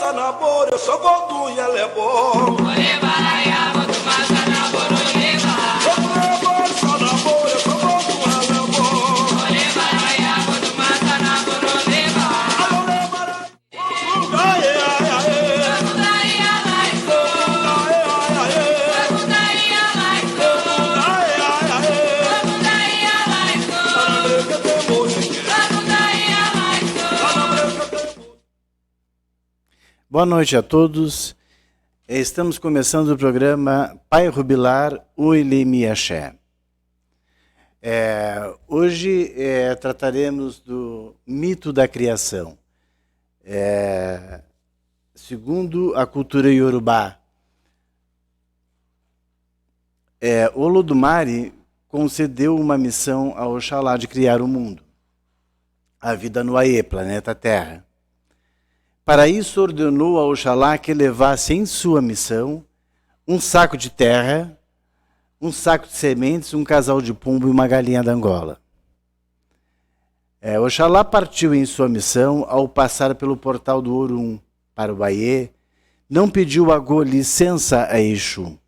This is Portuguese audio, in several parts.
sanaboro, eu sou gordo e ela é bom. Boa noite a todos. Estamos começando o programa Pai Rubilar Uilemi Axé. Hoje trataremos do mito da criação. Segundo a cultura iorubá, Olodumare concedeu uma missão a Oxalá de criar o mundo, a vida no Aie, planeta Terra. Para isso, ordenou a Oxalá que levasse em sua missão um saco de terra, um saco de sementes, um casal de pombo e uma galinha da Angola. Oxalá partiu em sua missão ao passar pelo portal do Orum para o Aie, não pediu agora licença a Exu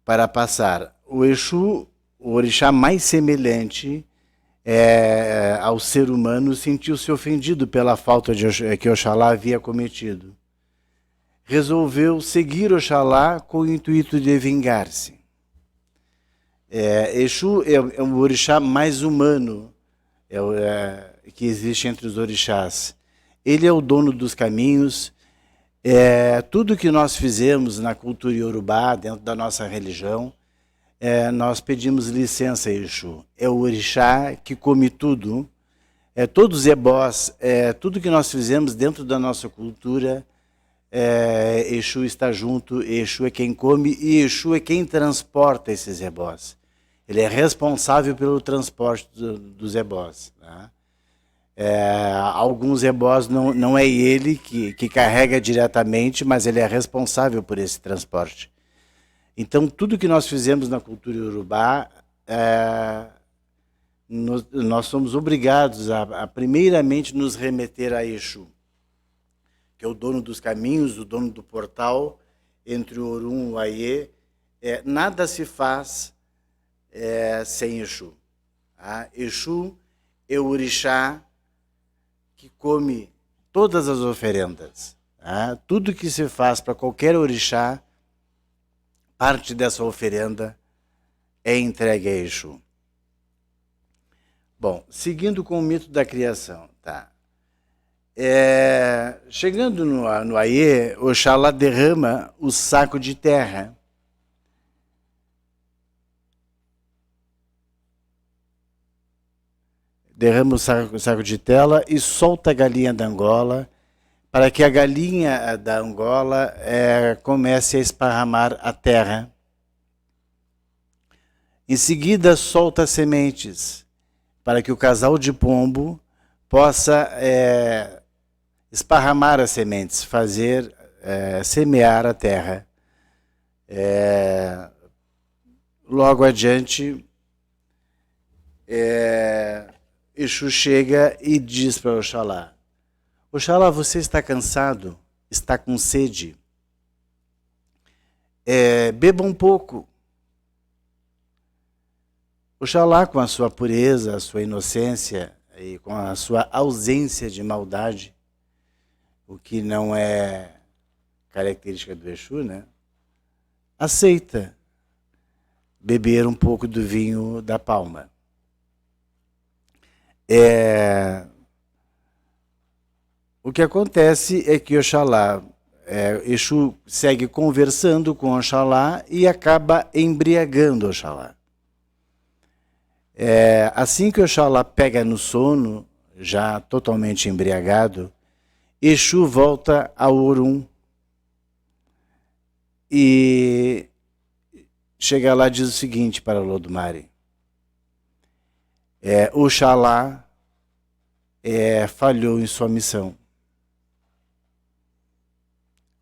para passar. O Exu, o orixá mais semelhante ao ser humano, sentiu-se ofendido pela falta que Oxalá havia cometido. Resolveu seguir Oxalá com o intuito de vingar-se. Exu é o orixá mais humano que existe entre os orixás. Ele é o dono dos caminhos. Tudo que nós fizemos na cultura iorubá, dentro da nossa religião, nós pedimos licença a Exu. É o orixá que come tudo. Todos os ebós, tudo que nós fizemos dentro da nossa cultura, Exu está junto, Exu é quem come e Exu é quem transporta esses ebós. Ele é responsável pelo transporte dos ebós. Tá? Alguns ebós não é ele que carrega diretamente, mas ele é responsável por esse transporte. Então, tudo que nós fizemos na cultura iorubá, nós somos obrigados a primeiramente nos remeter a Exu, que é o dono dos caminhos, o dono do portal entre o Orum e o Aie. Nada se faz sem Exu. Tá? Exu é o orixá que come todas as oferendas. Tá? Tudo que se faz para qualquer orixá, parte dessa oferenda é entregue a Exu. Bom, seguindo com o mito da criação, tá? Chegando no Aie, Oxalá derrama o saco de terra. Derrama o saco de tela e solta a galinha da Angola, para que a galinha da Angola comece a esparramar a terra. Em seguida, solta sementes, para que o casal de pombo possa esparramar as sementes, fazer semear a terra. Logo adiante, Exu chega e diz para Oxalá: Oxalá, você está cansado? Está com sede? Beba um pouco. Oxalá, com a sua pureza, a sua inocência e com a sua ausência de maldade, o que não é característica do Exu, né? Aceita beber um pouco do vinho da palma. O que acontece é que Oxalá, Exu segue conversando com Oxalá e acaba embriagando Oxalá. Assim que Oxalá pega no sono, já totalmente embriagado, Exu volta ao Orum e chega lá e diz o seguinte para Olodumare: Oxalá falhou em sua missão.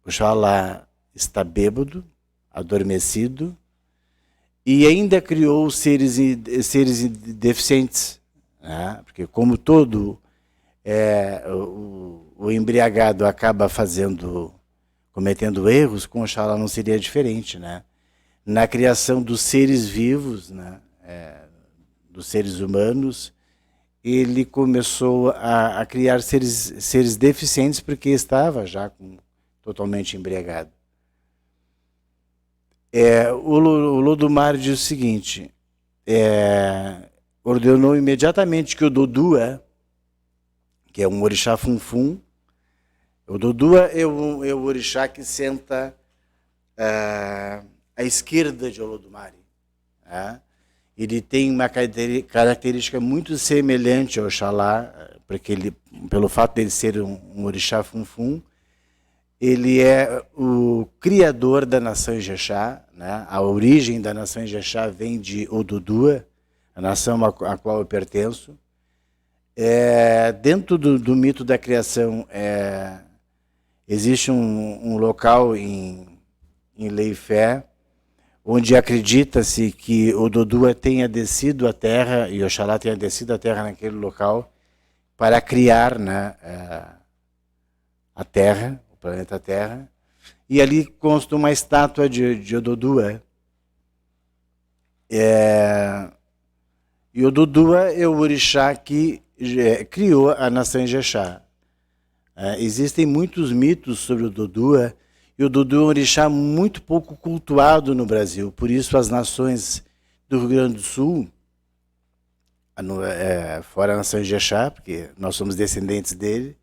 Oxalá está bêbado, adormecido, e ainda criou seres deficientes, né? Porque como todo o embriagado acaba cometendo erros, com Oxalá não seria diferente, né? Na criação dos seres vivos, né? Dos seres humanos, ele começou a criar seres deficientes porque estava já totalmente embriagado. O Lodumare diz o seguinte, ordenou imediatamente que o Dodua, que é um orixá funfun, o Dodua é o orixá que senta à esquerda de Olodumare. Né? Ele tem uma característica muito semelhante ao Oxalá, porque pelo fato de ele ser um orixá funfun, ele é o criador da nação Ijexá, né? A origem da nação Ijexá vem de Odudua, a nação a qual eu pertenço. Dentro do mito da criação, existe um local em Leifé, onde acredita-se que Odudua tenha descido à terra, e Oxalá tenha descido à terra naquele local, para criar, né, a terra, o planeta Terra, e ali consta uma estátua de Odudua. E Odudua é o orixá que criou a nação Ijexá. Existem muitos mitos sobre o Odudua, e o Odudua é um orixá muito pouco cultuado no Brasil. Por isso as nações do Rio Grande do Sul, fora a nação Ijexá, porque nós somos descendentes dele,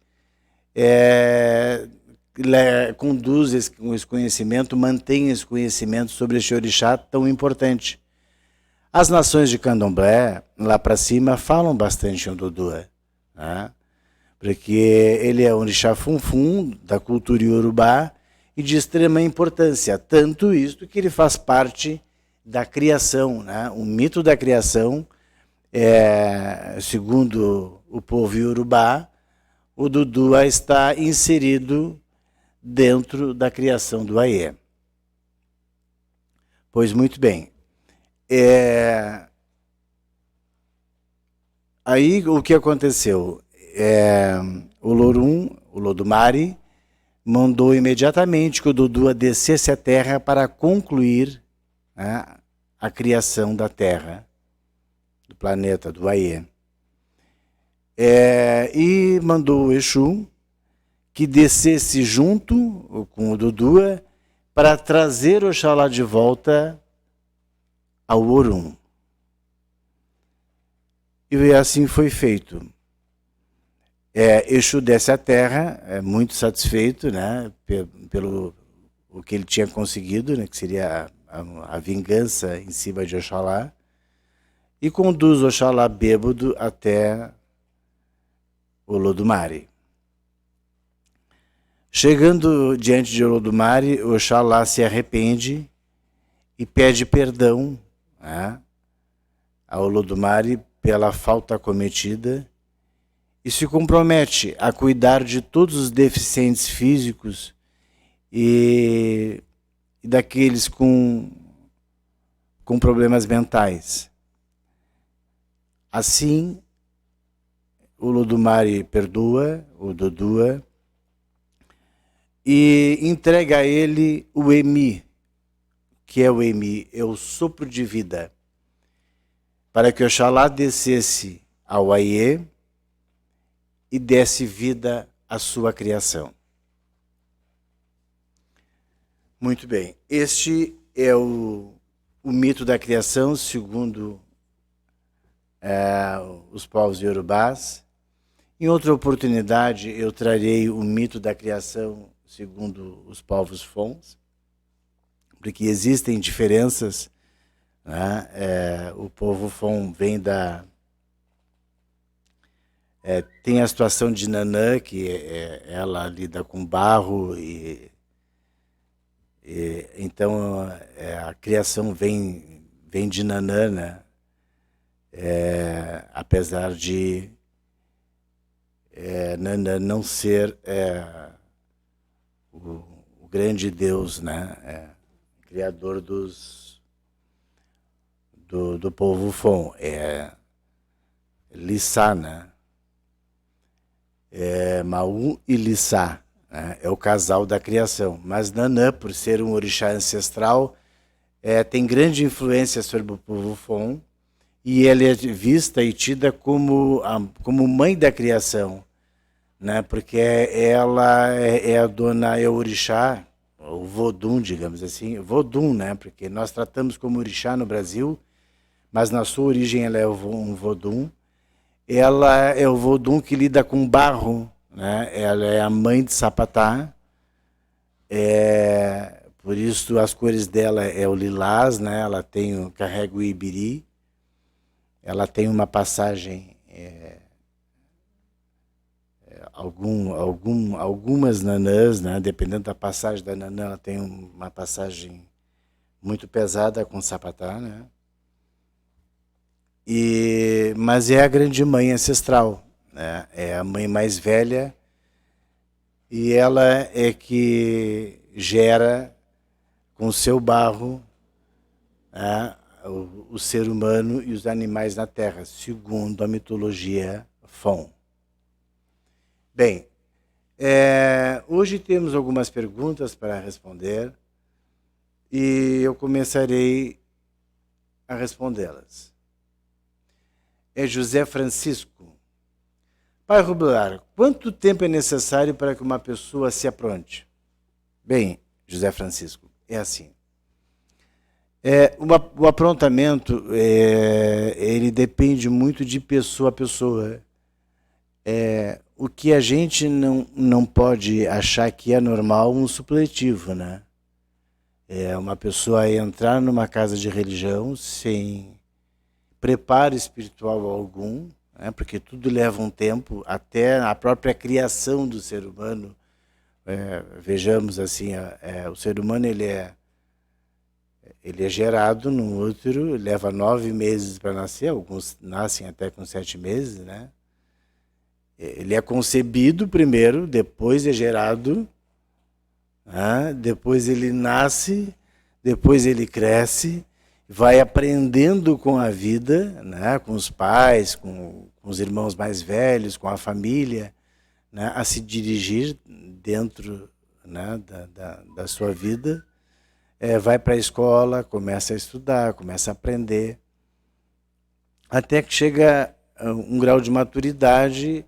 conduz esse conhecimento, mantém esse conhecimento sobre este orixá tão importante. As nações de Candomblé, lá para cima, falam bastante em Odudua, né? Porque ele é um orixá funfun da cultura iorubá e de extrema importância, tanto isto que ele faz parte da criação, né? O mito da criação, segundo o povo iorubá, o Odudua está inserido dentro da criação do Aie. Pois muito bem. Aí o que aconteceu? O Lorum, o Lodumare, mandou imediatamente que o Odudua descesse à terra para concluir, né, a criação da terra, do planeta, do Aie. E mandou o Exu que descesse junto com o Odudua para trazer Oxalá de volta ao Orum. E assim foi feito. Exu desce à terra, muito satisfeito, né, pelo o que ele tinha conseguido, né, que seria a vingança em cima de Oxalá, e conduz Oxalá bêbado até o Lodumare. Chegando diante de Olodumare, Oxalá se arrepende e pede perdão, né, a Olodumare pela falta cometida e se compromete a cuidar de todos os deficientes físicos e daqueles com problemas mentais. Assim, o Olodumare perdoa o Dodua e entrega a ele o Emi, que é o Emi, é o sopro de vida, para que Oxalá descesse ao Aie e desse vida à sua criação. Muito bem, este é o mito da criação segundo os povos iorubás. Em outra oportunidade eu trarei o mito da criação segundo os povos Fons, porque existem diferenças, né? O povo Fon vem tem a situação de Nanã, que ela lida com barro, então a criação vem de Nanã, né? Apesar de Nanã não ser o grande Deus, né? Criador do povo Fon, Lissá, né? Maú e Lissá, né? É o casal da criação. Mas Nanã, por ser um orixá ancestral, tem grande influência sobre o povo Fon, e ela é vista e tida como mãe da criação, né? Porque ela é a dona, é o orixá, o Vodum, digamos assim, Vodum, né? Porque nós tratamos como orixá no Brasil, mas na sua origem ela é um Vodum. Ela é o Vodum que lida com barro, né? Ela é a mãe de Sapatá, por isso as cores dela é o lilás, né? Ela carrega o ibiri, ela tem uma passagem, algumas nanãs, né? Dependendo da passagem da nanã, ela tem uma passagem muito pesada com Sapatá, né? Mas é a grande mãe ancestral, né? É a mãe mais velha, e ela é que gera com o seu barro, né, o ser humano e os animais na Terra, segundo a mitologia Fon. Bem, hoje temos algumas perguntas para responder e eu começarei a respondê-las. É José Francisco. Pai Rubelar, quanto tempo é necessário para que uma pessoa se apronte? Bem, José Francisco, é assim. O aprontamento, ele depende muito de pessoa a pessoa. O que a gente não pode achar que é normal, um supletivo, né? Uma pessoa entrar numa casa de religião sem preparo espiritual algum, né? Porque tudo leva um tempo, até a própria criação do ser humano. Vejamos assim, o ser humano ele é gerado no útero, leva 9 meses para nascer, alguns nascem até com 7 meses, né? Ele é concebido primeiro, depois é gerado, né? Depois ele nasce, depois ele cresce, vai aprendendo com a vida, né? Com os pais, com os irmãos mais velhos, com a família, né? A se dirigir dentro, né? da sua vida. Vai para a escola, começa a estudar, começa a aprender, até que chega a um grau de maturidade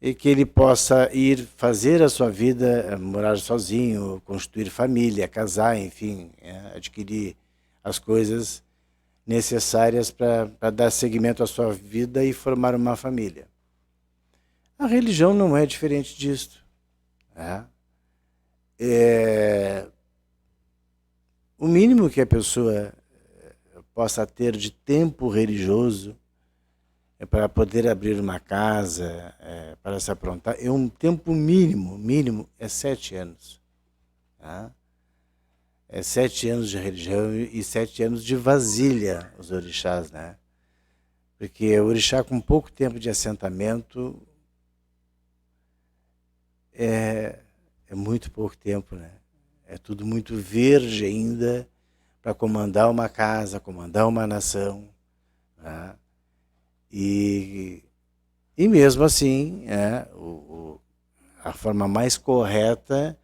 e que ele possa ir fazer a sua vida, morar sozinho, constituir família, casar, enfim, adquirir as coisas necessárias para dar seguimento à sua vida e formar uma família. A religião não é diferente disto. Né? O mínimo que a pessoa possa ter de tempo religioso para poder abrir uma casa, para se aprontar, é um tempo mínimo é 7 anos. Tá? 7 anos de religião e 7 anos de vasilha, os orixás, né? Porque o orixá com pouco tempo de assentamento é muito pouco tempo, né? É tudo muito verde ainda para comandar uma casa, comandar uma nação. Né? E mesmo assim, a forma mais correta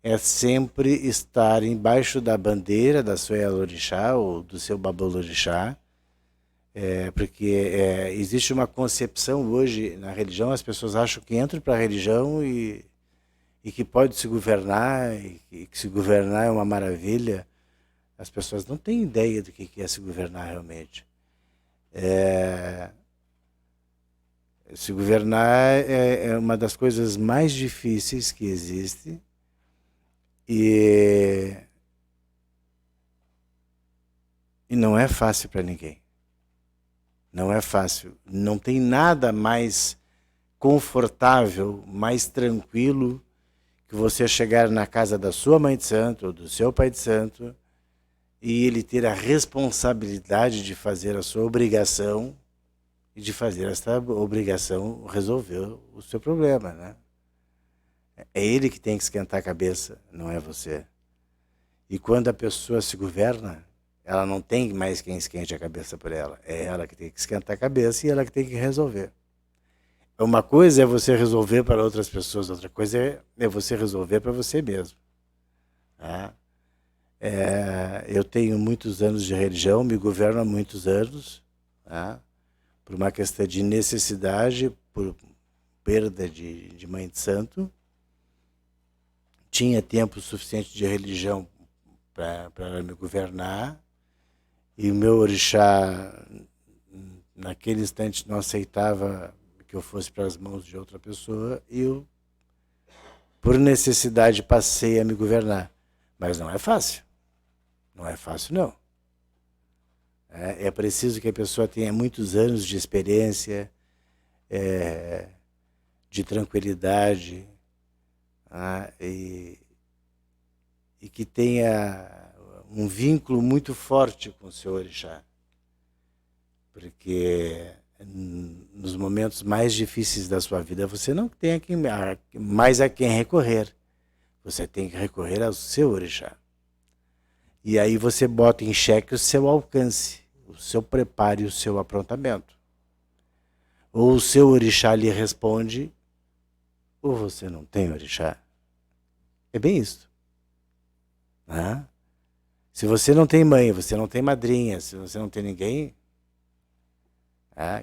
é sempre estar embaixo da bandeira da sua Elorixá ou do seu Babalorixá, porque existe uma concepção hoje na religião, as pessoas acham que entram para a religião e que pode se governar, e que se governar é uma maravilha. As pessoas não têm ideia do que é se governar realmente. Se governar é uma das coisas mais difíceis que existe e não é fácil para ninguém. Não é fácil. Não tem nada mais confortável, mais tranquilo que você chegar na casa da sua mãe de santo ou do seu pai de santo e ele ter a responsabilidade de fazer a sua obrigação e de fazer essa obrigação resolver o seu problema, né? É ele que tem que esquentar a cabeça, não é você. E quando a pessoa se governa, ela não tem mais quem esquente a cabeça por ela. É ela que tem que esquentar a cabeça e ela que tem que resolver. uma coisa é você resolver para outras pessoas, outra coisa é você resolver para você mesmo. Tá? Eu tenho muitos anos de religião, me governo há muitos anos, tá? Por uma questão de necessidade, por perda de mãe de santo. Tinha tempo suficiente de religião para me governar, e o meu orixá, naquele instante, não aceitava que eu fosse para as mãos de outra pessoa, e eu, por necessidade, passei a me governar. Mas não é fácil. Não é fácil, não. É preciso que a pessoa tenha muitos anos de experiência, de tranquilidade, e que tenha um vínculo muito forte com o seu orixá. Porque nos momentos mais difíceis da sua vida, você não tem mais a quem recorrer. Você tem que recorrer ao seu orixá. E aí você bota em xeque o seu alcance, o seu preparo e o seu aprontamento. Ou o seu orixá lhe responde, ou você não tem orixá. É bem isso. Se você não tem mãe, você não tem madrinha, se você não tem ninguém,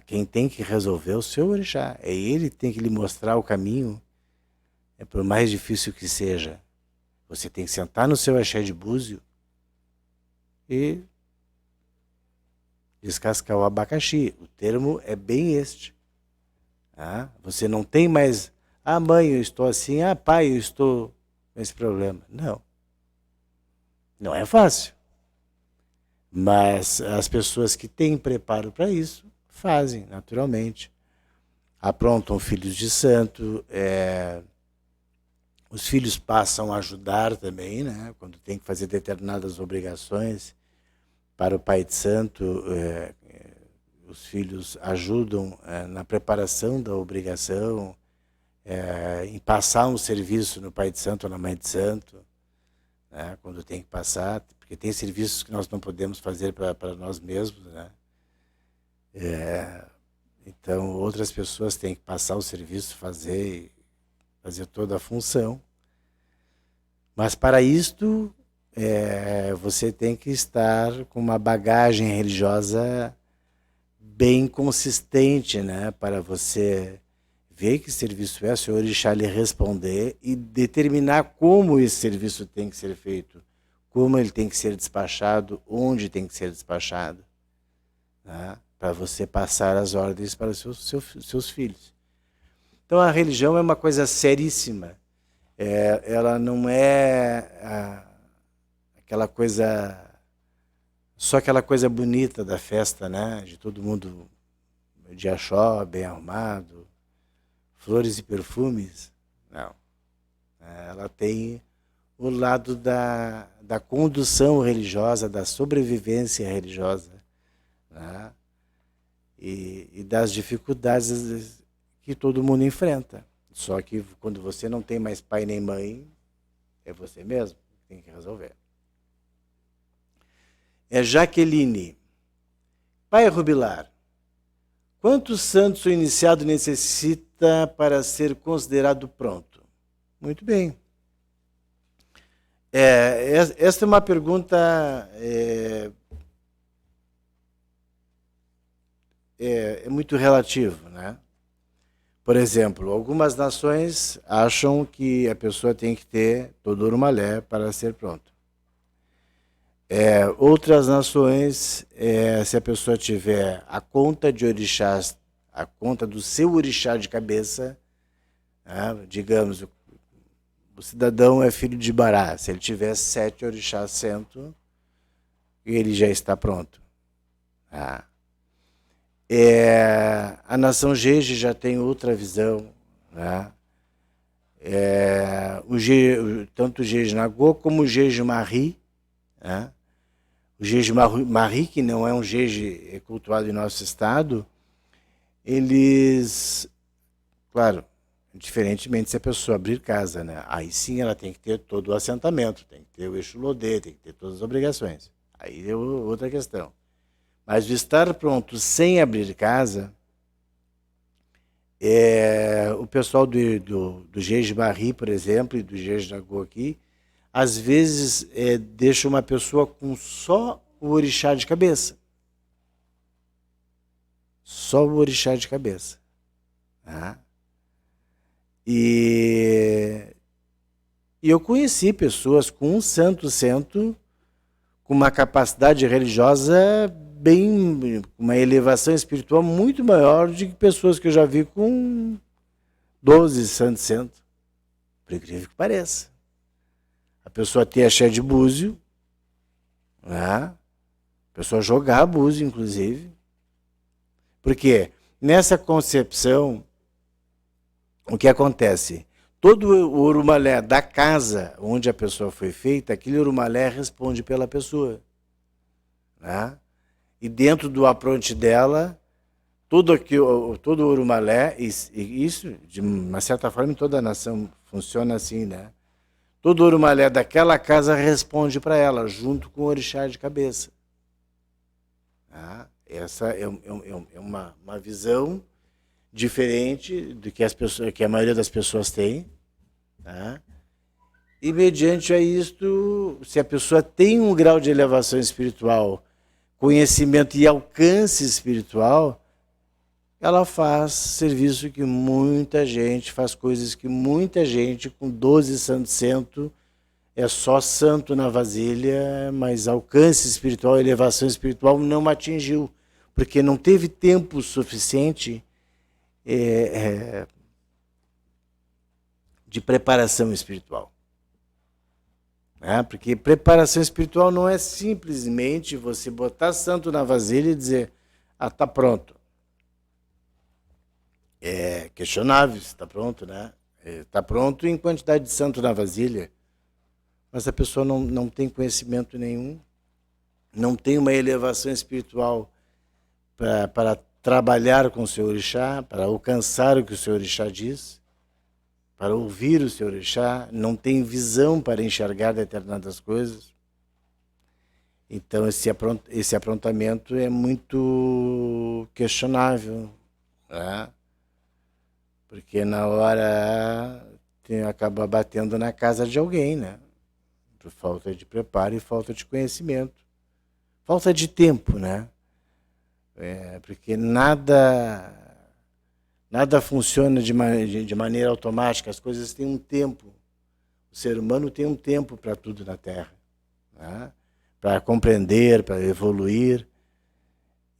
quem tem que resolver é o seu orixá. É ele que tem que lhe mostrar o caminho, por mais difícil que seja. Você tem que sentar no seu axé de búzio e descascar o abacaxi. O termo é bem este. Você não tem mais, mãe, eu estou assim, pai, eu estou com esse problema. Não. Não é fácil. Mas as pessoas que têm preparo para isso, fazem, naturalmente. Aprontam filhos de santo, os filhos passam a ajudar também, né? Quando tem que fazer determinadas obrigações para o pai de santo, os filhos ajudam na preparação da obrigação, em passar um serviço no pai de santo ou na mãe de santo, né? Quando tem que passar, porque tem serviços que nós não podemos fazer para nós mesmos, né? Então outras pessoas têm que passar o serviço, fazer toda a função. Mas para isto, você tem que estar com uma bagagem religiosa bem consistente, né? Para você ver que serviço é, o seu orixá lhe responder e determinar como esse serviço tem que ser feito, como ele tem que ser despachado, onde tem que ser despachado, né? Para você passar as ordens para os seus filhos. Então a religião é uma coisa seríssima. Ela não é aquela coisa, só aquela coisa bonita da festa, né? De todo mundo de axó, bem arrumado, flores e perfumes. Não. Ela tem o lado da condução religiosa, da sobrevivência religiosa, né? E das dificuldades que todo mundo enfrenta. Só que quando você não tem mais pai nem mãe, é você mesmo que tem que resolver. Jaqueline. Pai Rubilar, quantos santos o iniciado necessita para ser considerado pronto? Muito bem. Esta é uma pergunta muito relativa, né? Por exemplo, algumas nações acham que a pessoa tem que ter Todor Malé para ser pronto. Outras nações, se a pessoa tiver a conta de orixás, a conta do seu orixá de cabeça, digamos, o cidadão é filho de Bará, se ele tiver 7 orixás cento, ele já está pronto. A nação Jeje já tem outra visão, né? Tanto o Jeje Nagô como o Jeje Marri, né? O Jeje Marri, que não é um Jeje cultuado em nosso estado, eles, claro, diferentemente se a pessoa abrir casa, né? Aí sim ela tem que ter todo o assentamento, tem que ter o Exu Lodê, tem que ter todas as obrigações. Aí é outra questão. Mas o estar pronto sem abrir casa O pessoal do Jeje-Barri, por exemplo, e do Jeje-Nagô aqui, às vezes deixa uma pessoa com só o orixá de cabeça. Só o orixá de cabeça. Tá? E eu conheci pessoas com um santo cento, com uma capacidade religiosa bem, uma elevação espiritual muito maior do que pessoas que eu já vi com 12 santos cento. Por incrível que pareça. A pessoa ter axé de búzio, né? A pessoa jogar búzio, inclusive. Porque nessa concepção, o que acontece? Todo o urumalé da casa onde a pessoa foi feita, aquele urumalé responde pela pessoa. Né? E dentro do apronte dela, todo o urumalé, e isso, de uma certa forma, em toda a nação funciona assim, né? Todo urumalé daquela casa responde para ela, junto com o orixá de cabeça. Tá? Essa é uma visão diferente do que, que a maioria das pessoas tem. Tá? E mediante a isto, se a pessoa tem um grau de elevação espiritual, conhecimento e alcance espiritual, ela faz serviço que muita gente, faz coisas que muita gente com 12 santos cento é só santo na vasilha, mas alcance espiritual, elevação espiritual não atingiu, porque não teve tempo suficiente de preparação espiritual. Porque preparação espiritual não é simplesmente você botar santo na vasilha e dizer, tá pronto. É questionável se está pronto, né? Está pronto em quantidade de santo na vasilha, mas a pessoa não tem conhecimento nenhum, não tem uma elevação espiritual para trabalhar com o seu orixá, para alcançar o que o seu orixá diz, para ouvir o seu orixá, não tem visão para enxergar determinadas coisas. Então esse aprontamento é muito questionável, né? Porque na hora acaba batendo na casa de alguém, né? Por falta de preparo e falta de conhecimento. Falta de tempo, né? Porque nada funciona de maneira automática, as coisas têm um tempo. O ser humano tem um tempo para tudo na Terra. Né? Para compreender, para evoluir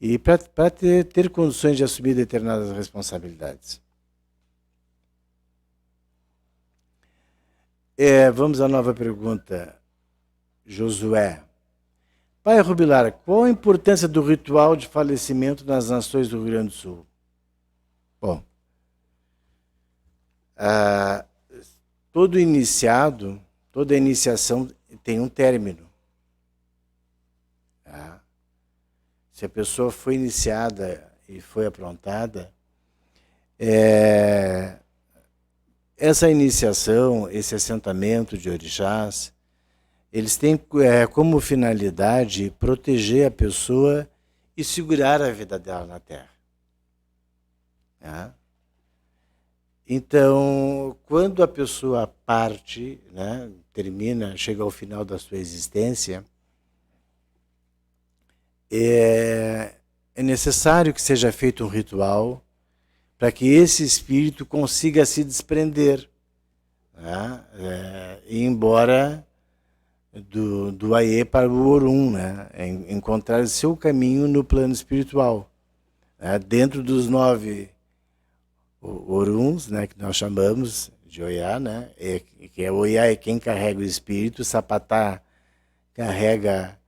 e para ter condições de assumir determinadas responsabilidades. Vamos à nova pergunta. Josué. Pai Rubilar, qual a importância do ritual de falecimento nas nações do Rio Grande do Sul? Bom, toda iniciação tem um término. Tá? Se a pessoa foi iniciada e foi aprontada, essa iniciação, esse assentamento de orixás, eles têm como finalidade proteger a pessoa e segurar a vida dela na Terra. Tá? Então, quando a pessoa parte, né, chega ao final da sua existência, é necessário que seja feito um ritual para que esse espírito consiga se desprender, né, e ir embora do Aie para o Orum, né, encontrar o seu caminho no plano espiritual. Né, dentro dos 9 Oruns, né, que nós chamamos de Oiá, né, que Oiá é quem carrega o espírito, Sapatá carrega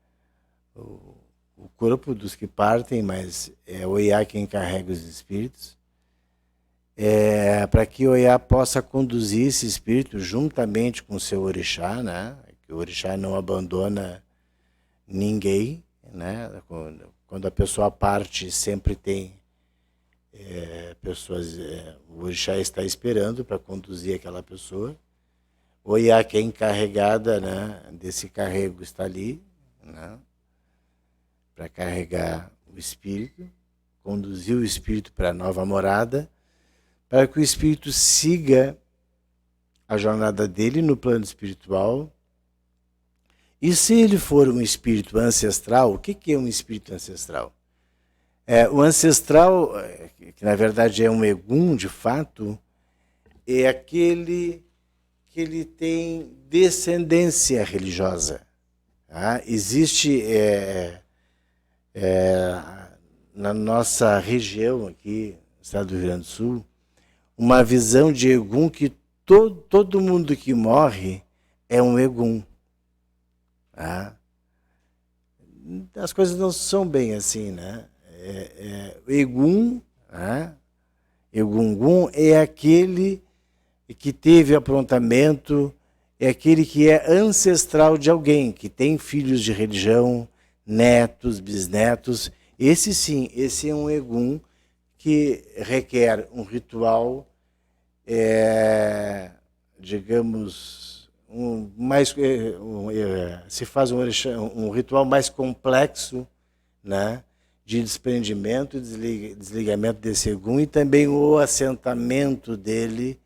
o corpo dos que partem, mas é Oiá quem carrega os espíritos. Para que Oiá possa conduzir esse espírito juntamente com o seu orixá, né, que o orixá não abandona ninguém, né, quando a pessoa parte sempre tem pessoas, o orixá está esperando para conduzir aquela pessoa. Oiá, que é encarregada, né, desse carrego, está ali, né, para carregar o espírito, conduzir o espírito para a nova morada, para que o espírito siga a jornada dele no plano espiritual. E se ele for um espírito ancestral, o que é um espírito ancestral? O ancestral, que na verdade é um egum de fato, é aquele que ele tem descendência religiosa. Tá? Existe na nossa região aqui, no estado do Rio Grande do Sul, uma visão de egum que todo mundo que morre é um egum. Tá? As coisas não são bem assim, né? Egum, né? Egungun é aquele que teve aprontamento, é aquele que é ancestral de alguém, que tem filhos de religião, netos, bisnetos. Esse sim, esse é um egum que requer um ritual, digamos, se faz um ritual mais complexo, né, de desprendimento e desligamento desse egum, e também o assentamento dele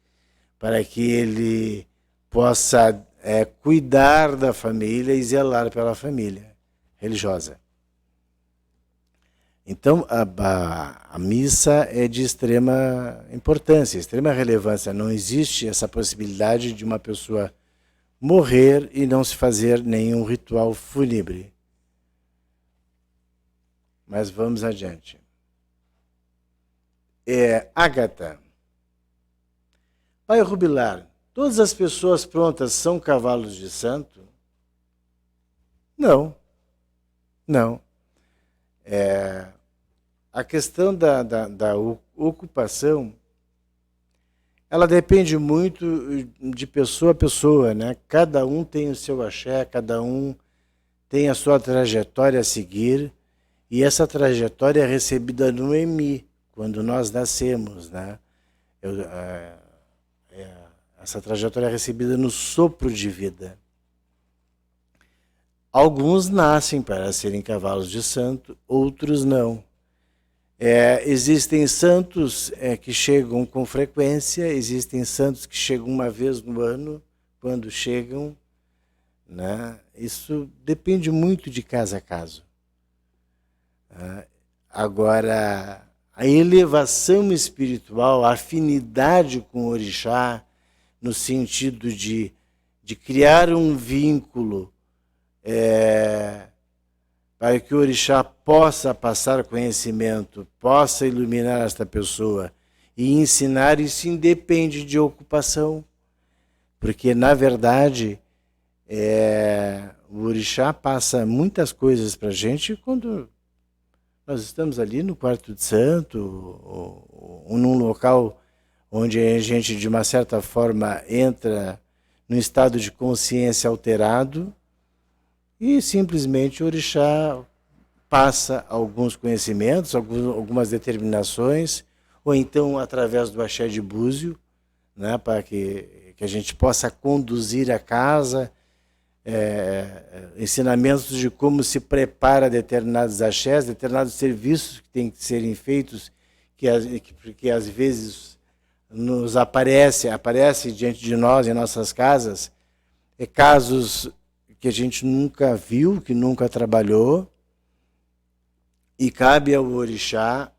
para que ele possa cuidar da família e zelar pela família religiosa. Então, a missa é de extrema importância, extrema relevância. Não existe essa possibilidade de uma pessoa morrer e não se fazer nenhum ritual fúnebre. Mas vamos adiante. Ágata. Pai Rubilar, todas as pessoas prontas são cavalos de santo? Não. Não. A questão da ocupação, ela depende muito de pessoa a pessoa, né? Cada um tem o seu axé, cada um tem a sua trajetória a seguir, e essa trajetória é recebida no EMI, quando nós nascemos, né? Essa trajetória é recebida no sopro de vida. Alguns nascem para serem cavalos de santo, outros não. Existem santos que chegam com frequência, existem santos que chegam uma vez no ano, quando chegam, né? Isso depende muito de caso a caso. Agora, a elevação espiritual, a afinidade com o orixá, no sentido de criar um vínculo para que o orixá possa passar conhecimento, possa iluminar esta pessoa e ensinar, isso independe de ocupação. Porque, na verdade, o orixá passa muitas coisas para a gente quando nós estamos ali no quarto de santo, ou num local onde a gente, de uma certa forma, entra num estado de consciência alterado, e simplesmente o orixá passa alguns conhecimentos, algumas determinações, ou então através do axé de búzio, né, para que a gente possa conduzir a casa, ensinamentos de como se prepara determinados axés, determinados serviços que têm que serem feitos, que às vezes nos aparece diante de nós, em nossas casas, casos que a gente nunca viu, que nunca trabalhou, e cabe ao orixá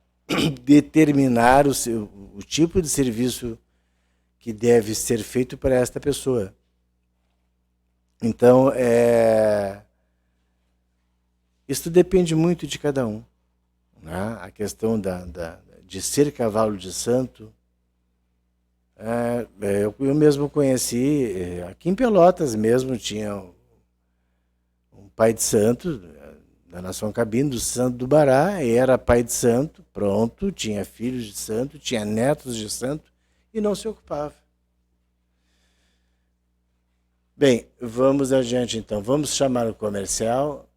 determinar o tipo de serviço que deve ser feito para esta pessoa. Então, isso depende muito de cada um, né? A questão de ser cavalo de santo, eu mesmo conheci, aqui em Pelotas mesmo, tinha um pai de santo, da Nação Cabine, do Santo do Bará, e era pai de santo, pronto, tinha filhos de santo, tinha netos de santo, e não se ocupava. Bem, vamos adiante então. Vamos chamar o comercial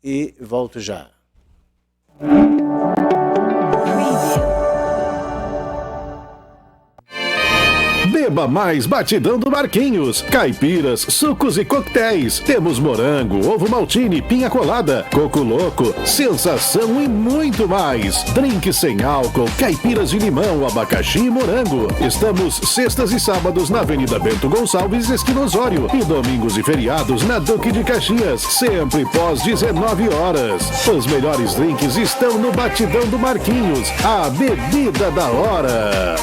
e volto já. Beba mais Batidão do Marquinhos. Caipiras, sucos e coquetéis. Temos morango, ovo maltine, pinha colada, coco louco, sensação e muito mais. Drink sem álcool, caipiras de limão, abacaxi e morango. Estamos sextas e sábados na Avenida Bento Gonçalves, esquina Osório. E domingos e feriados na Duque de Caxias. Sempre pós 19 horas. Os melhores drinks estão no Batidão do Marquinhos. A bebida da hora.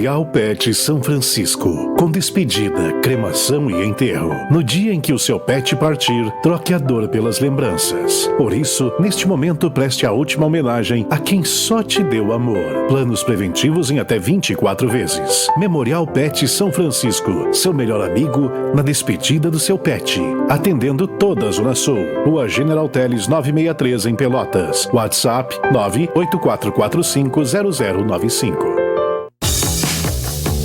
Memorial Pet São Francisco, com despedida, cremação e enterro. No dia em que o seu pet partir, troque a dor pelas lembranças. Por isso, neste momento, preste a última homenagem a quem só te deu amor. Planos preventivos em até 24 vezes. Memorial Pet São Francisco, seu melhor amigo na despedida do seu pet. Atendendo toda a Zona Sul. Rua General Teles 963 em Pelotas. WhatsApp 984450095.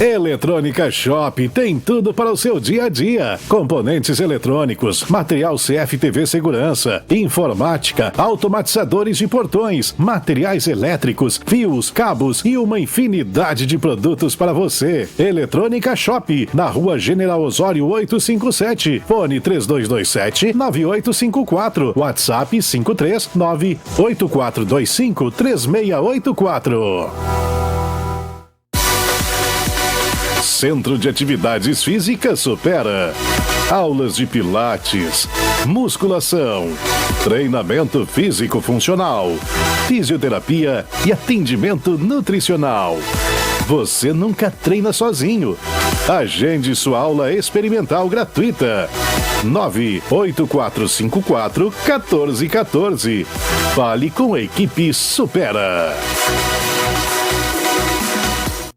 Eletrônica Shop tem tudo para o seu dia a dia. Componentes eletrônicos, material CFTV segurança, informática, automatizadores de portões, materiais elétricos, fios, cabos e uma infinidade de produtos para você. Eletrônica Shop, na Rua General Osório 857, fone 3227-9854, WhatsApp 539-8425-3684. Centro de Atividades Físicas Supera. Aulas de pilates, musculação, treinamento físico-funcional, fisioterapia e atendimento nutricional. Você nunca treina sozinho. Agende sua aula experimental gratuita. 98454-1414. Fale com a equipe Supera.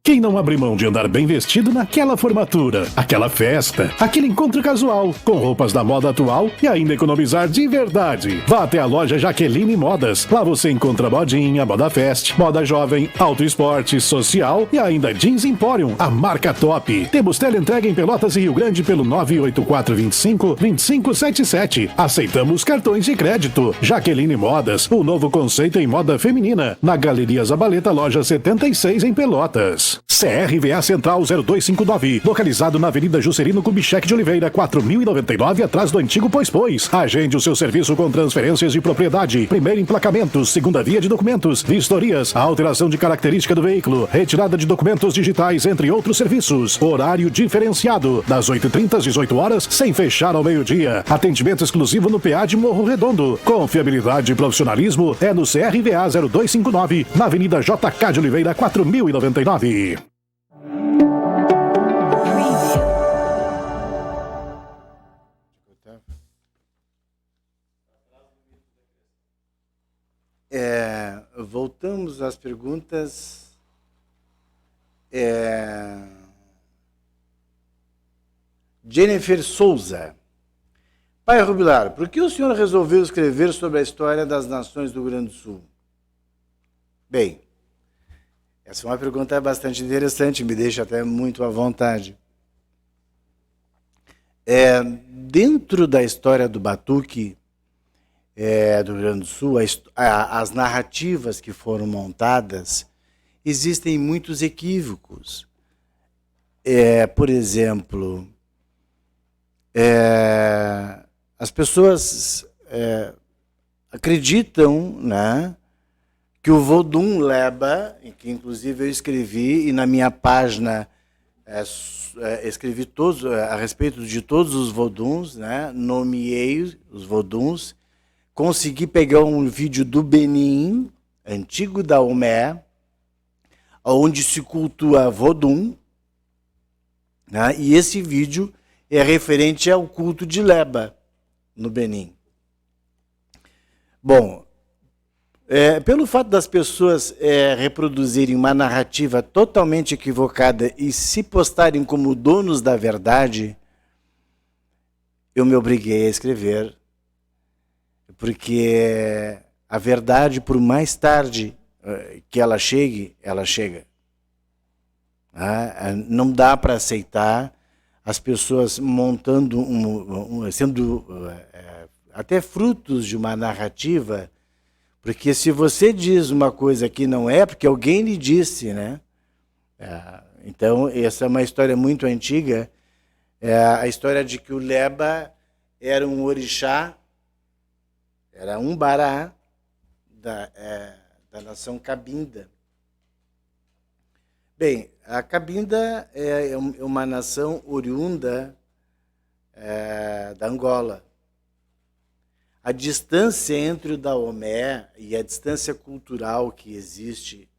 Quem não abre mão de andar bem vestido naquela formatura, aquela festa, aquele encontro casual, com roupas da moda atual e ainda economizar de verdade? Vá até a loja Jaqueline Modas. Lá você encontra modinha, moda fest, moda jovem, auto esporte, social e ainda Jeans Emporium, a marca top. Temos teleentrega em Pelotas e Rio Grande pelo 98425-2577. Aceitamos cartões de crédito. Jaqueline Modas, o novo conceito em moda feminina. Na Galeria Zabaleta, loja 76 em Pelotas. CRVA Central 0259, localizado na Avenida Juscelino Kubitschek de Oliveira, 4099, atrás do antigo Pois. Agende o seu serviço com transferências de propriedade, primeiro emplacamento, segunda via de documentos, vistorias, alteração de característica do veículo, retirada de documentos digitais, entre outros serviços. Horário diferenciado, das 8h30 às 18 horas, sem fechar ao meio-dia. Atendimento exclusivo no PA de Morro Redondo. Confiabilidade e profissionalismo é no CRVA 0259, na Avenida JK de Oliveira, 4099. Voltamos às perguntas. Jennifer Souza. Pai Rubilar, por que o senhor resolveu escrever sobre a história das nações do Rio Grande do Sul? Bem, essa é uma pergunta bastante interessante, me deixa até muito à vontade. Dentro da história do batuque do Rio Grande do Sul, as narrativas que foram montadas, existem muitos equívocos. Por exemplo, as pessoas acreditam, né, que o Vodun Leba, que inclusive eu escrevi, e na minha página escrevi todos a respeito de todos os Voduns, né, nomeei os Voduns, consegui pegar um vídeo do Benin, antigo da Omé, onde se cultua Vodun, né, e esse vídeo é referente ao culto de Leba, no Benin. Bom, pelo fato das pessoas reproduzirem uma narrativa totalmente equivocada e se postarem como donos da verdade, eu me obriguei a escrever, porque a verdade, por mais tarde que ela chegue, ela chega. Não dá para aceitar as pessoas montando, sendo até frutos de uma narrativa, porque se você diz uma coisa que não é, porque alguém lhe disse, né? Então, essa é uma história muito antiga, a história de que o Leba era um orixá, era um bará da nação Cabinda. Bem, a Cabinda é uma nação oriunda da Angola. A distância entre o Daomé e a distância cultural que existe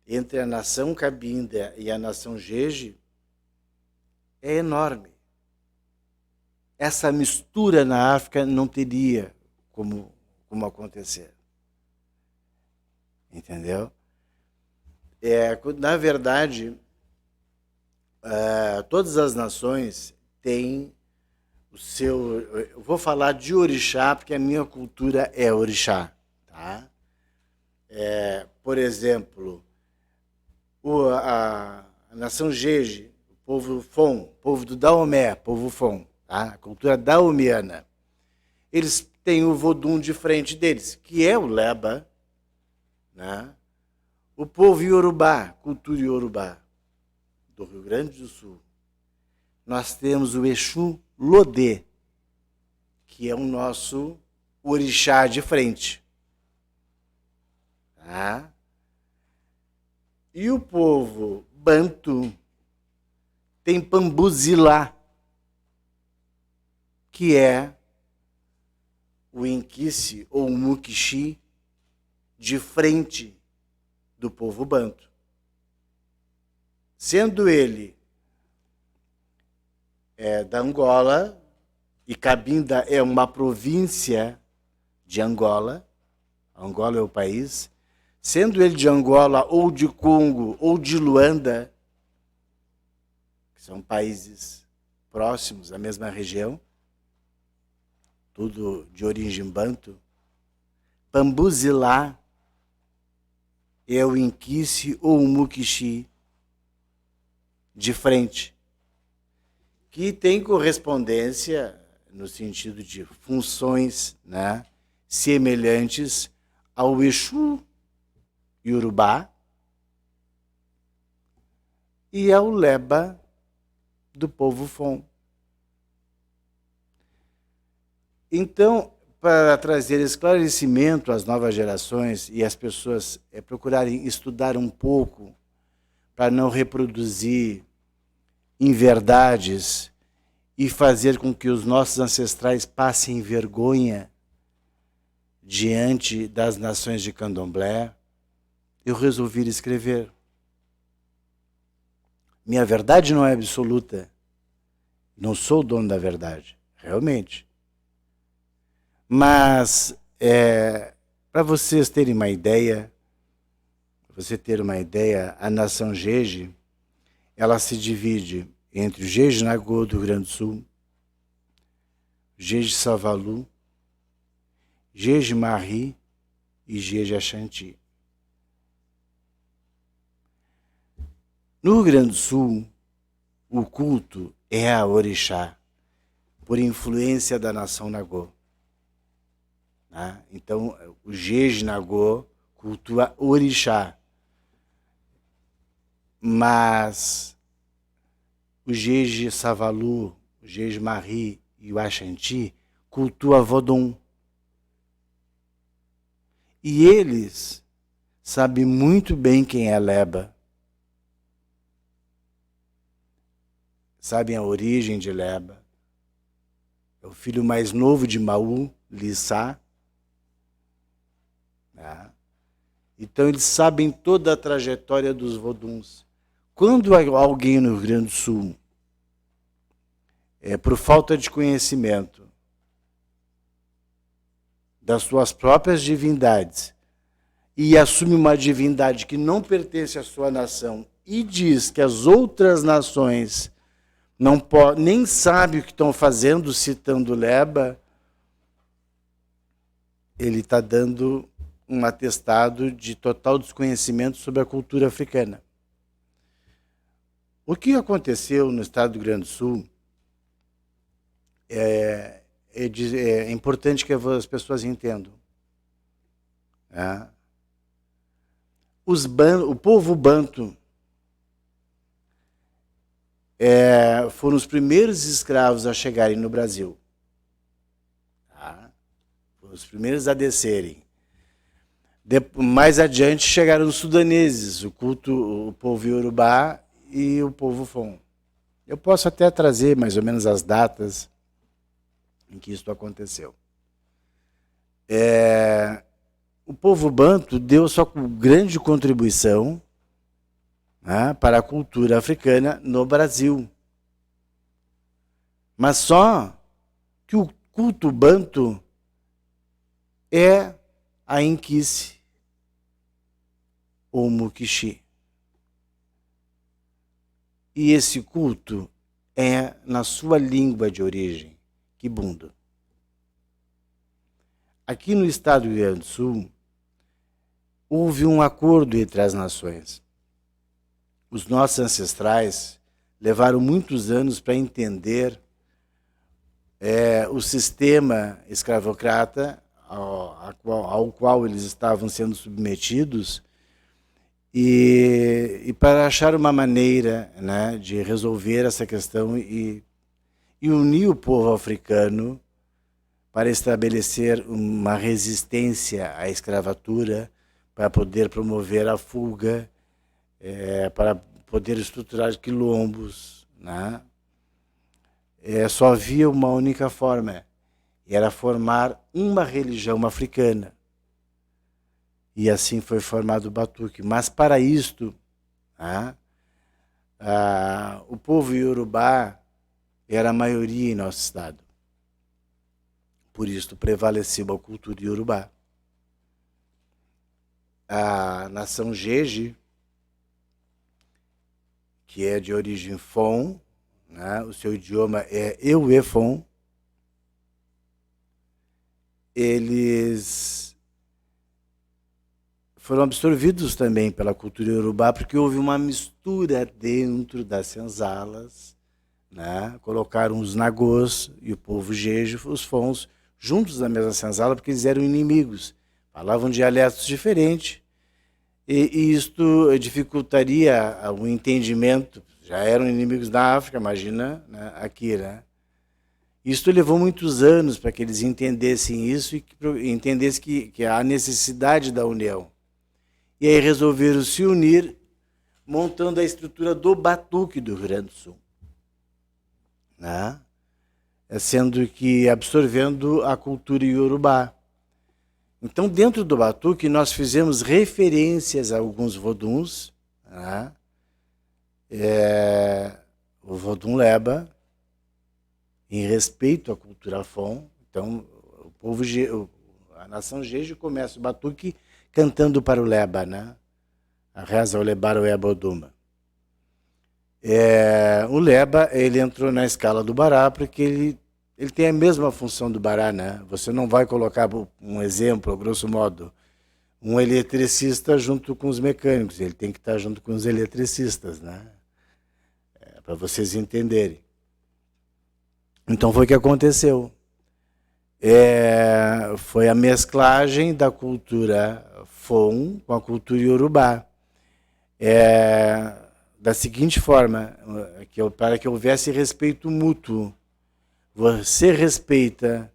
entre a nação Cabinda e a nação Jeje é enorme. Essa mistura na África não teria como acontecer. Entendeu? Na verdade, todas as nações têm o seu... Eu vou falar de orixá, porque a minha cultura é orixá. Tá? Por exemplo, a nação Jeje, o povo Fon, povo do Daomé, povo Fon, tá? A cultura daomiana. Eles têm o Vodun de frente deles, que é o Leba, né? O povo Iorubá, cultura Iorubá, do Rio Grande do Sul. Nós temos o Exu Lodê, que é o nosso orixá de frente. Tá? E o povo Bantu tem Pambuzilá, que é o Inquice ou o Mukixi de frente do povo Bantu. Sendo ele da Angola, e Cabinda é uma província de Angola, Angola é o país, sendo ele de Angola ou de Congo ou de Luanda, que são países próximos da mesma região, tudo de origem banto, Pambuzilá é o Inquice ou o Mukixi de frente, que tem correspondência no sentido de funções, né, semelhantes ao Exu Iorubá e ao Leba do povo Fon. Então, para trazer esclarecimento às novas gerações e as pessoas procurarem estudar um pouco para não reproduzir inverdades e fazer com que os nossos ancestrais passem vergonha diante das nações de candomblé, eu resolvi escrever. Minha verdade não é absoluta. Não sou o dono da verdade, realmente. Mas, para vocês terem uma ideia, a nação Jeje, ela se divide entre o Jeje Nagô do Rio Grande do Sul, Jeje Savalu, Jeje Marri e Jeje Ashanti. No Rio Grande do Sul, o culto é a orixá. por influência da nação Nagô. Né? Então, o Jeje Nagô cultua orixá. Mas o Jeje Savalu, o Jeje Mari e o Axanti cultua Vodun. E eles sabem muito bem quem é Leba. Sabem a origem de Leba. É o filho mais novo de Maú, Lissá. Tá? Então eles sabem toda a trajetória dos Voduns. Quando alguém no Rio Grande do Sul, por falta de conhecimento das suas próprias divindades, e assume uma divindade que não pertence à sua nação e diz que as outras nações nem sabem o que estão fazendo citando Leba, ele está dando um atestado de total desconhecimento sobre a cultura africana. O que aconteceu no estado do Rio Grande do Sul é importante que as pessoas entendam. Né? O povo banto foram os primeiros escravos a chegarem no Brasil. Tá? Foram os primeiros a descerem. Mais adiante chegaram os sudaneses, o povo Yorubá e o povo Fon. Eu posso até trazer mais ou menos as datas em que isso aconteceu. O povo banto deu sua grande contribuição, né, para a cultura africana no Brasil. Mas só que o culto banto é a Inquice ou Mukishi. E esse culto é na sua língua de origem, Kibundo. Aqui no estado do Rio Grande do Sul, houve um acordo entre as nações. Os nossos ancestrais levaram muitos anos para entender o sistema escravocrata ao qual eles estavam sendo submetidos e para achar uma maneira, né, de resolver essa questão e unir o povo africano para estabelecer uma resistência à escravatura, para poder promover a fuga, para poder estruturar quilombos. Né? Só havia uma única forma, e era formar uma religião africana. E assim foi formado o Batuque. Mas para isto, o povo Yorubá era a maioria em nosso estado. Por isso prevaleceu a cultura Yorubá. A nação Jeje, que é de origem Fon, né? O seu idioma é Euefon, eles foram absorvidos também pela cultura Yorubá, porque houve uma mistura dentro das senzalas, né? Colocaram os Nagôs e o povo Jeje, os Fons, juntos na mesma senzala, porque eles eram inimigos, falavam dialetos diferentes, e isto dificultaria o entendimento. Já eram inimigos da África, imagina, né, aqui, né? Isto levou muitos anos para que eles entendessem isso e entendessem que há necessidade da união. E aí resolveram se unir, montando a estrutura do Batuque do Rio Grande do Sul. Né? Sendo que absorvendo a cultura Yorubá. Então, dentro do Batuque, nós fizemos referências a alguns voduns, né? O vodun Leba, em respeito à cultura Fon. Então, a nação Jeje começa o Batuque cantando para o Leba, né? A reza o Lebar o Eboduma. O Leba, ele entrou na escala do Bará porque ele tem a mesma função do Bará, né? Você não vai colocar, um exemplo, grosso modo, um eletricista junto com os mecânicos. Ele tem que estar junto com os eletricistas, né? Para vocês entenderem. Então foi o que aconteceu. Foi a mesclagem da cultura Fon com a cultura Yorubá. Da seguinte forma, para que houvesse respeito mútuo. Você respeita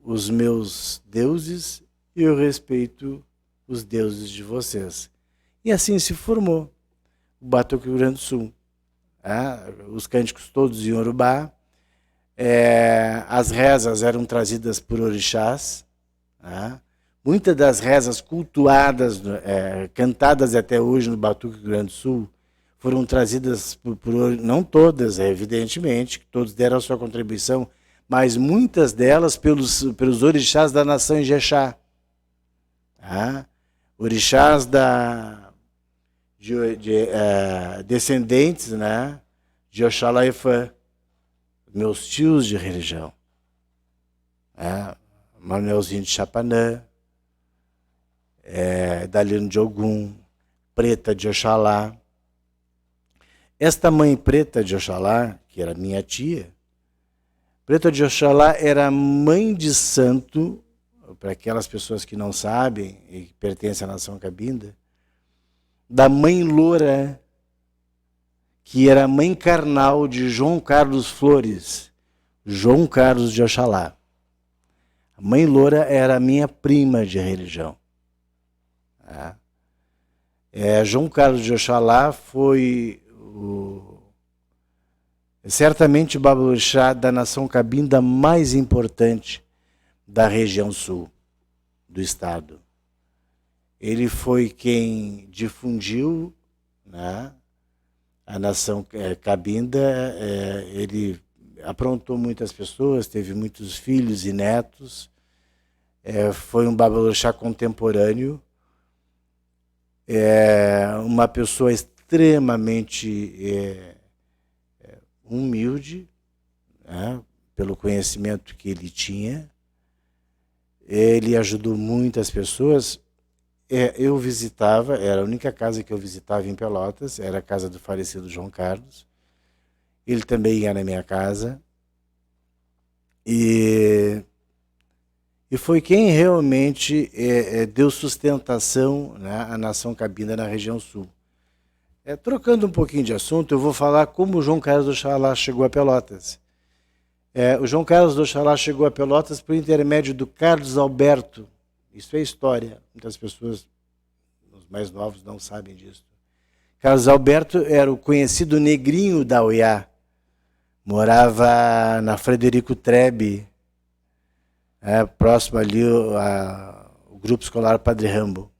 os meus deuses e eu respeito os deuses de vocês. E assim se formou o Batuque Rio Grande do Sul. Os cânticos todos em Yorubá. As rezas eram trazidas por orixás. Muitas das rezas cultuadas, cantadas até hoje no Batuque Rio Grande do Sul, foram trazidas não todas, evidentemente, que todos deram a sua contribuição, mas muitas delas pelos orixás da nação Ijexá. Orixás descendentes, né, de Oxalá e Fã, meus tios de religião. Manuelzinho de Chapanã, Dalino de Ogum, Preta de Oxalá. Esta mãe Preta de Oxalá, que era minha tia, Preta de Oxalá era mãe de santo, para aquelas pessoas que não sabem e que pertencem à nação Cabinda, da mãe Loura, que era mãe carnal de João Carlos Flores, João Carlos de Oxalá. A mãe Loura era minha prima de religião. João Carlos de Oxalá foi certamente o babalorixá da nação Cabinda mais importante da região sul do estado. Ele foi quem difundiu, né, a nação Cabinda. Ele aprontou muitas pessoas, teve muitos filhos e netos. Foi um babalorixá contemporâneo. Uma pessoa extremamente humilde, né, pelo conhecimento que ele tinha. Ele ajudou muitas pessoas. Eu visitava, era a única casa que eu visitava em Pelotas, era a casa do falecido João Carlos. Ele também ia na minha casa. E foi quem realmente deu sustentação, né, à nação Cabinda na região sul. Trocando um pouquinho de assunto, eu vou falar como o João Carlos do Oxalá chegou a Pelotas. O João Carlos do Oxalá chegou a Pelotas por intermédio do Carlos Alberto. Isso é história. Muitas pessoas, os mais novos, não sabem disso. Carlos Alberto era o conhecido negrinho da Oiá. Morava na Frederico Trebe, próximo ali o Grupo Escolar Padre Rambo.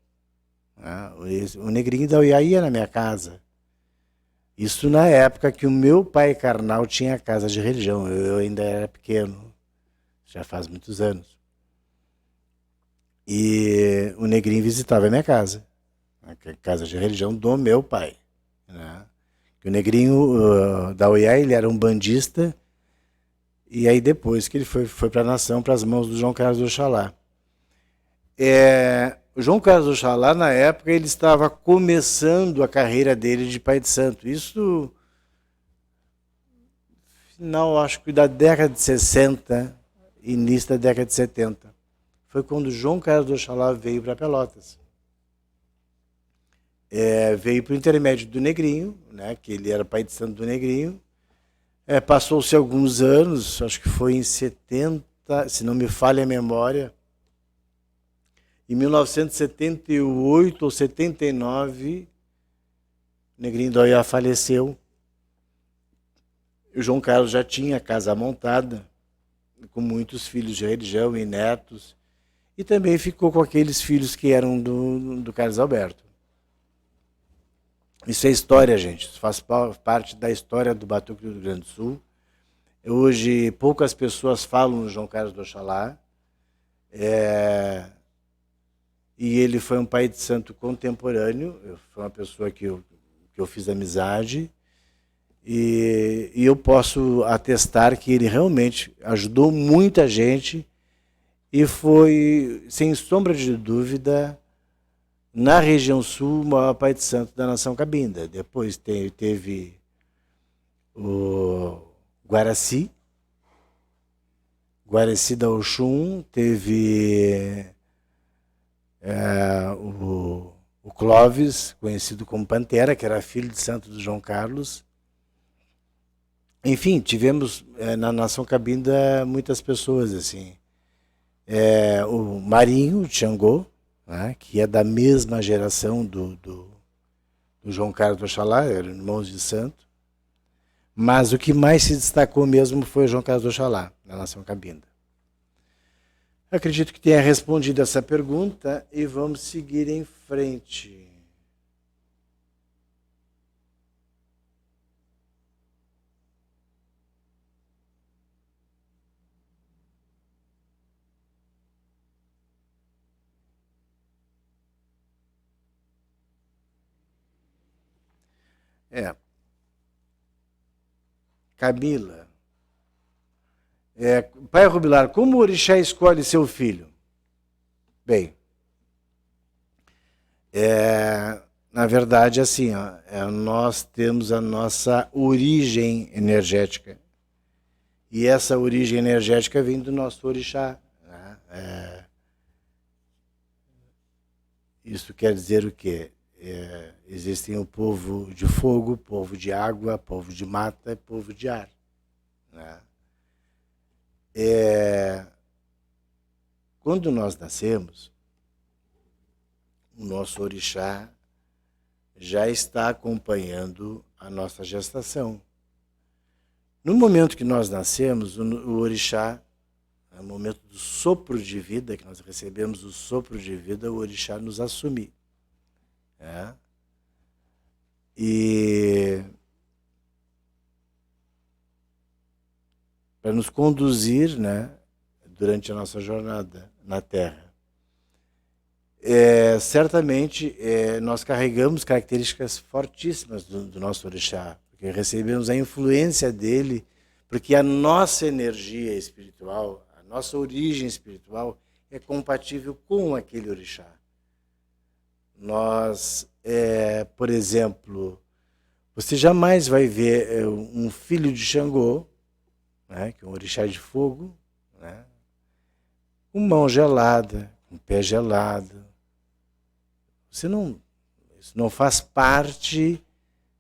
O negrinho da Oiá ia na minha casa. Isso na época que o meu pai carnal tinha casa de religião. Eu ainda era pequeno, já faz muitos anos. E o negrinho visitava a minha casa, a casa de religião do meu pai. Né? O negrinho da Oiá, ele era um bandista, e aí depois que ele foi para a nação, para as mãos do João Carlos do Oxalá. O João Carlos do Oxalá, na época, ele estava começando a carreira dele de pai de santo. Isso, final, acho que da década de 60, início da década de 70. Foi quando João Carlos do Oxalá veio para Pelotas. Veio por intermédio do negrinho, né, que ele era pai de santo do negrinho. Passou-se alguns anos, acho que foi em 70, se não me falha a memória. Em 1978 ou 79, o negrinho da Oiá faleceu. O João Carlos já tinha casa montada, com muitos filhos de religião e netos, e também ficou com aqueles filhos que eram do Carlos Alberto. Isso é história, gente. Isso faz parte da história do Batuque do Rio Grande do Sul. Hoje, poucas pessoas falam no João Carlos do Oxalá. E ele foi um pai de santo contemporâneo. Foi uma pessoa que eu fiz amizade. E eu posso atestar que ele realmente ajudou muita gente e foi, sem sombra de dúvida, na região sul, o maior pai de santo da nação Cabinda. Depois teve Guaraci. Guaraci da Oxum teve o Clóvis, conhecido como Pantera, que era filho de santo do João Carlos. Enfim, tivemos na Nação Cabinda muitas pessoas assim. O Marinho de Xangô, né, que é da mesma geração do João Carlos do Oxalá, eram irmãos de santo. Mas o que mais se destacou mesmo foi o João Carlos do Oxalá, na Nação Cabinda. Acredito que tenha respondido essa pergunta e vamos seguir em frente. Camila. Pai Rubilar, como o orixá escolhe seu filho? Bem, na verdade, assim, nós temos a nossa origem energética. E essa origem energética vem do nosso orixá. Né? Isso quer dizer o quê? Existem o povo de fogo, povo de água, povo de mata e povo de ar. Né? Quando nós nascemos, o nosso orixá já está acompanhando a nossa gestação. No momento que nós nascemos, o orixá, no momento do sopro de vida, que nós recebemos o sopro de vida, o orixá nos assume. E para nos conduzir, né, durante a nossa jornada na Terra. Certamente nós carregamos características fortíssimas do nosso orixá, porque recebemos a influência dele, porque a nossa energia espiritual, a nossa origem espiritual é compatível com aquele orixá. Nós, por exemplo, você jamais vai ver um filho de Xangô, né, que é um orixá de fogo, né, com mão gelada, com pé gelado. Isso não faz parte,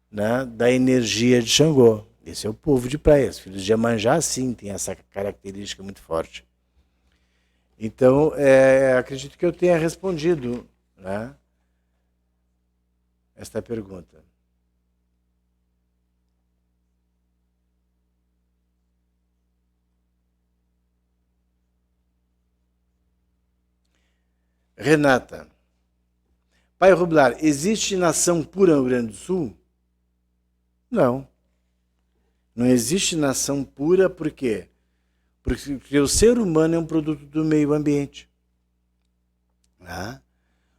né, da energia de Xangô. Esse é o povo de praia. Os filhos de Iemanjá, sim, tem essa característica muito forte. Então, acredito que eu tenha respondido, né, esta pergunta. Renata. Pai Rubilar, existe nação pura no Rio Grande do Sul? Não. Não existe nação pura, por quê? Porque o ser humano é um produto do meio ambiente. Né?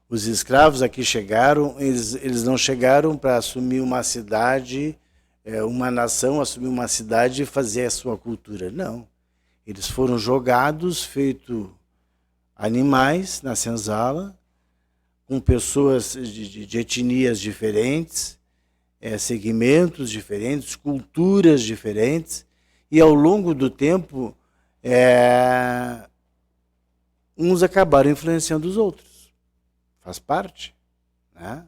Os escravos aqui chegaram, eles não chegaram para assumir uma cidade, uma nação, assumir uma cidade e fazer a sua cultura. Não. Eles foram jogados, feito animais na senzala, com pessoas de etnias diferentes, segmentos diferentes, culturas diferentes, e ao longo do tempo, uns acabaram influenciando os outros. Faz parte. Né?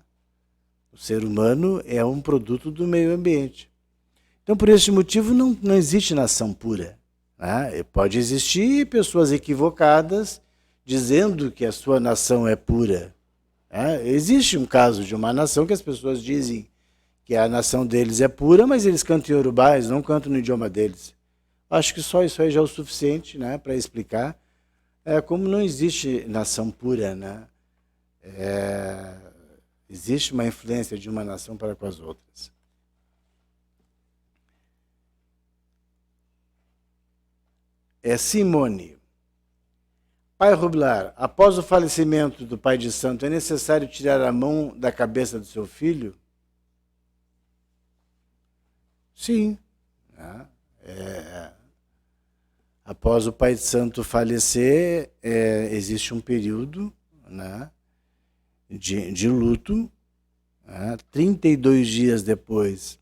O ser humano é um produto do meio ambiente. Então, por esse motivo, não existe nação pura. Né? Pode existir pessoas equivocadas dizendo que a sua nação é pura. Existe um caso de uma nação que as pessoas dizem que a nação deles é pura, mas eles cantam em Yorubá, eles não cantam no idioma deles. Acho que só isso aí já é o suficiente, né, para explicar como não existe nação pura. Né? Existe uma influência de uma nação para com as outras. Simone. Pai Rubilar, após o falecimento do pai de santo, é necessário tirar a mão da cabeça do seu filho? Sim. Após o pai de santo falecer, existe um período, né, de luto. 32 dias depois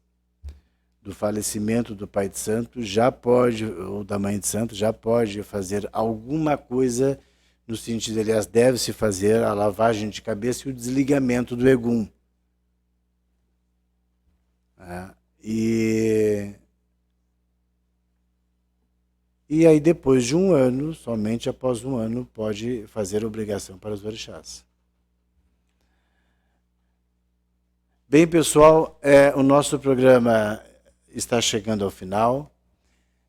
do falecimento do pai de santo, já pode, ou da mãe de santo, já pode fazer alguma coisa, no sentido, aliás, deve-se fazer a lavagem de cabeça e o desligamento do egum. E aí, depois de um ano, somente após um ano, pode fazer obrigação para os orixás. Bem, pessoal, o nosso programa está chegando ao final.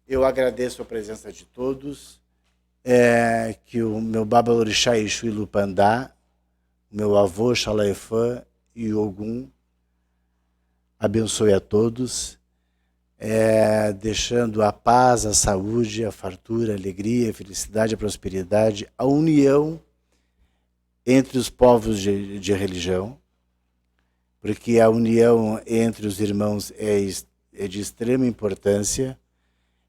Eu agradeço a presença de todos. Que o meu Babalorixá Exu Ilupandá, meu avô Xalaefã e Ogum abençoe a todos, deixando a paz, a saúde, a fartura, a alegria, a felicidade, a prosperidade, a união entre os povos de religião, porque a união entre os irmãos é de extrema importância.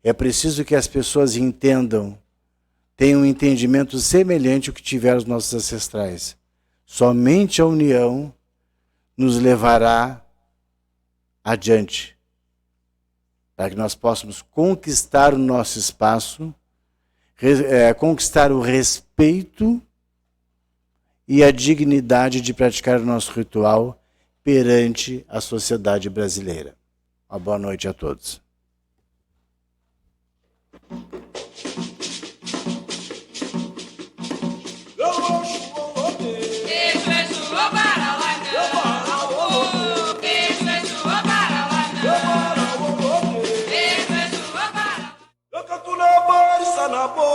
É preciso que as pessoas entendam, tenham um entendimento semelhante ao que tiveram os nossos ancestrais. Somente a união nos levará adiante, para que nós possamos conquistar o nosso espaço, conquistar o respeito e a dignidade de praticar o nosso ritual perante a sociedade brasileira. Uma boa noite a todos.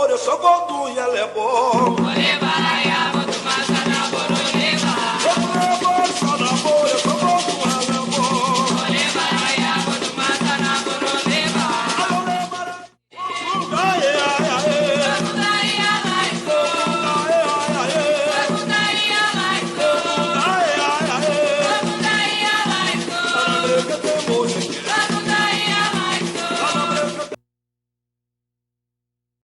Eu sou gordo e ela é bom.